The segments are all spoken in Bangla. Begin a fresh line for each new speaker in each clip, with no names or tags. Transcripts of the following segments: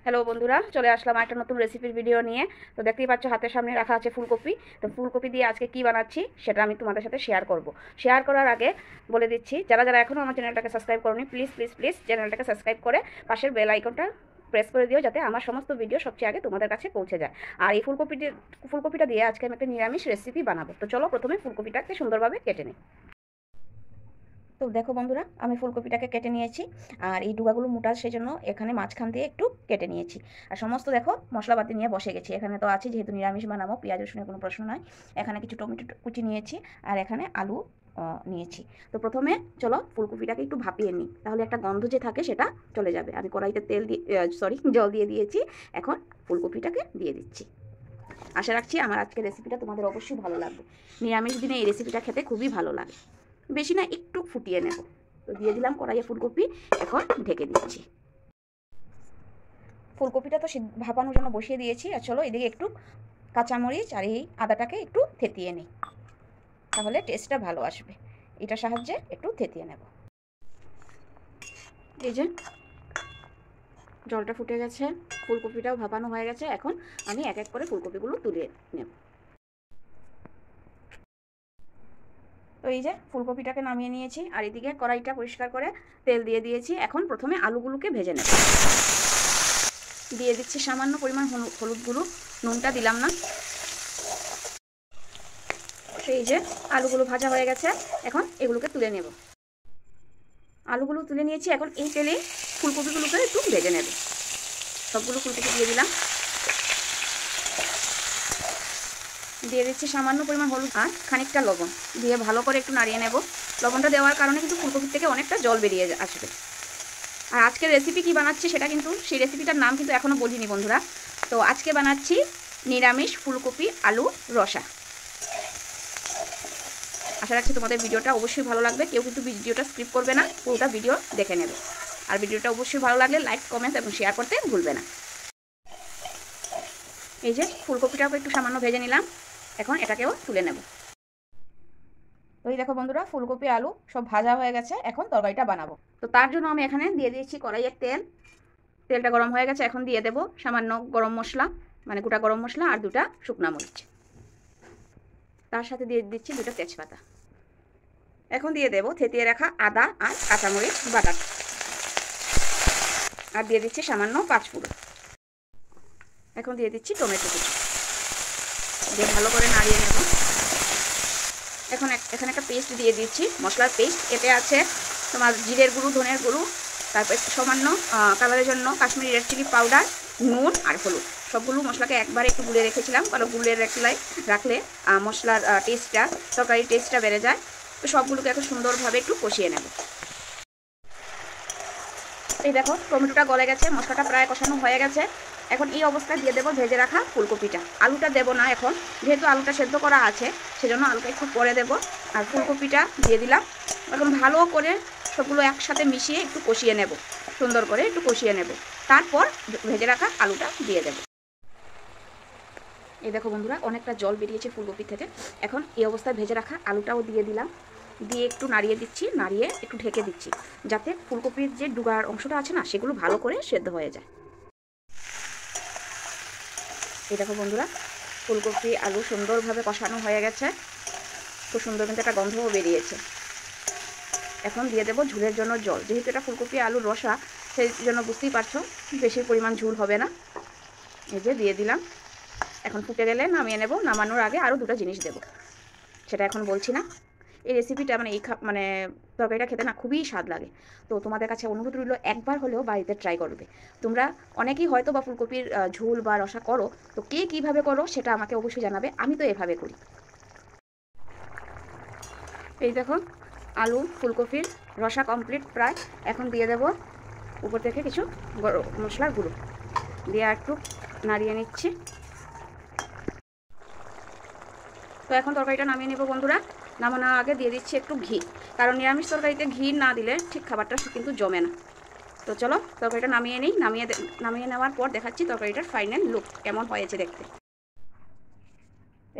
হ্যালো বন্ধুরা, চলে আসলাম একটা নতুন রেসিপির ভিডিও নিয়ে। তো দেখতেই পাচ্ছ হাতের সামনে রাখা আছে ফুলকপি। তো ফুলকপি দিয়ে আজকে কি বানাচ্ছি সেটা আমি তোমাদের সাথে শেয়ার করব। শেয়ার করার আগে বলে দিচ্ছি, যারা যারা এখনও আমার চ্যানেলটাকে সাবস্ক্রাইব করোনি, প্লিজ প্লিজ প্লিজ চ্যানেলটাকে সাবস্ক্রাইব করে পাশের বেল আইকনটা প্রেস করে দিও, যাতে আমার সমস্ত ভিডিও সবচেয়ে আগে তোমাদের কাছে পৌঁছে যায়। আর এই ফুলকপিটা দিয়ে আজকে আমি একটা নিরামিষ রেসিপি বানাবো। তো চলো প্রথমে ফুলকপিটাকে সুন্দরভাবে কেটে নিই। তো দেখো বন্ধুরা, আমি ফুলকপিটাকে কেটে নিয়েছি। আর এই ডুগাগুলো মোটা, সেই জন্য এখানে মাঝখান দিয়ে একটু কেটে নিয়েছি। আর সমস্ত দেখো মশলাপাতি নিয়ে বসে গেছি। এখানে তো আছে, যেহেতু নিরামিষ বানাবো, পেঁয়াজ রসুনের কোনো প্রশ্ন নয়। এখানে কিছু টমেটো কুচি নিয়েছি, আর এখানে আলু নিয়েছি। তো প্রথমে চলো ফুলকপিটাকে একটু ভাপিয়ে নিই, তাহলে একটা গন্ধ যে থাকে সেটা চলে যাবে। আমি কড়াইতে জল দিয়ে দিয়েছি। এখন ফুলকপিটাকে দিয়ে দিচ্ছি। আশা রাখছি আমার আজকের রেসিপিটা তোমাদের অবশ্যই ভালো লাগবে। নিরামিষ দিনে এই রেসিপিটা খেতে খুবই ভালো লাগে। বেশি না, একটু ফুটিয়ে নেব। তো দিয়ে দিলাম কড়াইয়ে ফুলকপি। এখন ঢেকে দিচ্ছি। ফুলকপিটা তো ভাপানোর জন্য বসিয়ে দিয়েছি। আর চলো এদিকে একটু কাঁচামরিচ আর এই আদাটাকে একটু থেতিয়ে নিই, তাহলে টেস্টটা ভালো আসবে। এটার সাহায্যে একটু থেতিয়ে নেব। এই যে জলটা ফুটে গেছে, ফুলকপিটাও ভাপানো হয়ে গেছে। এখন আমি এক এক করে ফুলকপিগুলো তুলে নেব। তো এই যে ফুলকপিটাকে নামিয়ে নিয়েছি, আর এদিকে কড়াইটা পরিষ্কার করে তেল দিয়ে দিয়েছি। এখন প্রথমে আলুগুলোকে ভেজে নেব। দিয়ে দিচ্ছি সামান্য পরিমাণ হলুদ গুঁড়ো, নুনটা দিলাম না। সেই যে আলুগুলো ভাজা হয়ে গেছে, এখন এগুলোকে তুলে নেব। আলুগুলো তুলে নিয়েছি। এখন এই তেলে ফুলকপিগুলোকে একটু ভেজে নেব। সবগুলো ফুলকপি দিয়ে দিলাম। দিয়ে দিচ্ছি সামান্য পরিমাণ হলুদ আর খানিকটা লবণ, দিয়ে ভালো করে একটু নাড়িয়ে নেব। লবণটা দেওয়ার কারণে কিন্তু ফুলকপির থেকে অনেকটা জল বেরিয়ে আসবে। আর আজকের রেসিপি কি বানাচ্ছি সেটা কিন্তু, সেই রেসিপিটার নাম কিন্তু এখনও বলিনি বন্ধুরা। তো আজকে বানাচ্ছি নিরামিষ ফুলকপি আলু রসা। আশা রাখছি তোমাদের ভিডিওটা অবশ্যই ভালো লাগবে। কেউ কিন্তু ভিডিওটা স্কিপ করবে না, পুরোটা ভিডিও দেখে নেবে। আর ভিডিওটা অবশ্যই ভালো লাগলে লাইক, কমেন্ট এবং শেয়ার করতে ভুলবে না। এই যে ফুলকপিটাকে একটু সামান্য ভেজে নিলাম, এখন এটাকেও তুলে নেব। তো এই দেখো বন্ধুরা, ফুলকপি আলু সব ভাজা হয়ে গেছে। এখন তরকারিটা বানাবো। তো তার জন্য আমি এখানে দিয়ে দিয়েছি কড়াইয়ের তেল। তেলটা গরম হয়ে গেছে। এখন দিয়ে দেব সামান্য গরম মশলা, মানে গোটা গরম মশলা, আর দুটা শুকনা মরিচ। তার সাথে দিয়ে দিচ্ছি দুটো তেজপাতা। এখন দিয়ে দেব থেতিয়ে রাখা আদা আর কাঁচামরিচ বাটা, আর দিয়ে দিচ্ছি সামান্য পাঁচফোড়ন। এখন দিয়ে দিচ্ছি টমেটো কুচি, দিয়ে ভালো করে নাড়িয়ে নেব। এখন এখানে একটা পেস্ট দিয়ে দিচ্ছি, মশলার পেস্ট। এতে আছে তোমার জিরের গুঁড়ো, ধনের গুঁড়ো, তারপর সামান্য কালারের জন্য কাশ্মীরি রেড চিলি পাউডার, নুন আর হলুদ। সবগুলো মশলাকে একবারে একটু গুলে রেখেছিলাম, কারণ গুলে রাখলে মশলার টেস্টটা, তরকারির টেস্টটা বেড়ে যায়। তো সবগুলোকে এখন সুন্দরভাবে একটু কষিয়ে নেব। এই দেখো টমেটোটা গলে গেছে, মশলাটা প্রায় কষানো হয়ে গেছে। এখন এই অবস্থায় দিয়ে দেবো ভেজে রাখা ফুলকপিটা। আলুটা দেবো না এখন, যেহেতু আলুটা সেদ্ধ করা আছে, সেজন্য আলুটা একটু পরে দেবো। আর ফুলকপিটা দিয়ে দিলাম। এখন ভালো করে সবগুলো একসাথে মিশিয়ে একটু কষিয়ে নেব, সুন্দর করে একটু কষিয়ে নেব। তারপর ভেজে রাখা আলুটা দিয়ে দেবো। এই দেখো বন্ধুরা, অনেকটা জল বেরিয়েছে ফুলকপি থেকে। এখন এই অবস্থায় ভেজে রাখা আলুটাও দিয়ে দিলাম, দিয়ে একটু নাড়িয়ে দিচ্ছি, নাড়িয়ে একটু ঢেকে দিচ্ছি, যাতে ফুলকপির যে ডুগার অংশটা আছে না, সেগুলো ভালো করে সেদ্ধ হয়ে যায়। এই দেখো বন্ধুরা, ফুলকপি আলু সুন্দরভাবে কষানো হয়ে গেছে। খুব সুন্দর কিন্তু একটা গন্ধও বেরিয়েছে। এখন দিয়ে দেবো ঝোলের জন্য জল। যেহেতু এটা ফুলকপি আলুর রসা, সেই জন্য বুঝতেই পারছো বেশি পরিমাণ ঝোল হবে না। এই যে দিয়ে দিলাম। এখন ফুটে গেলে নামিয়ে নেব। নামানোর আগে আরও দুটো জিনিস দেবো, সেটা এখন বলছি না। এই রেসিপিটা মানে তরকারিটা খেতে না খুবই স্বাদ লাগে। তো তোমাদের কাছে অনুরোধ রইল, একবার হলেও বাড়িতে ট্রাই করবে। তোমরা অনেকেই হয়তো বা ফুলকপির ঝোল বা রসা করো, তো কে কীভাবে করো সেটা আমাকে অবশ্যই জানাবে। আমি তো এভাবে করি। এই দেখো আলু ফুলকপির রসা কমপ্লিট প্রায়। এখন দিয়ে দেব উপর থেকে কিছু মশলার গুঁড়ো দিয়ে একটু নাড়িয়ে নিচ্ছি। তো এখন তরকারিটা নামিয়ে নেব বন্ধুরা। নামানোর আগে দিয়ে দিচ্ছি একটু ঘি, কারণ নিরামিষ তরকারিতে ঘি না দিলে ঠিক খাবারটা কিন্তু জমে না। তো চলো তরকারিটা নামিয়ে নিই। নামিয়ে নেওয়ার পর দেখাচ্ছি তরকারিটার ফাইনাল লুক কেমন হয়েছে দেখতে।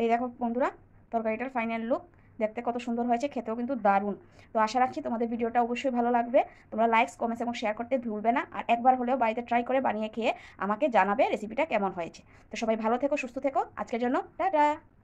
এই দেখো বন্ধুরা, তরকারিটার ফাইনাল লুক। দেখতে কত সুন্দর হয়েছে, খেতেও কিন্তু দারুণ। তো আশা রাখছি তোমাদের ভিডিওটা অবশ্যই ভালো লাগবে। তোমরা লাইকস, কমেন্টস এবং শেয়ার করতে ভুলবে না। আর একবার হলেও বাড়িতে ট্রাই করে বানিয়ে খেয়ে আমাকে জানাবে রেসিপিটা কেমন হয়েছে। তো সবাই ভালো থেকো, সুস্থ থেকো। আজকের জন্য টাটা।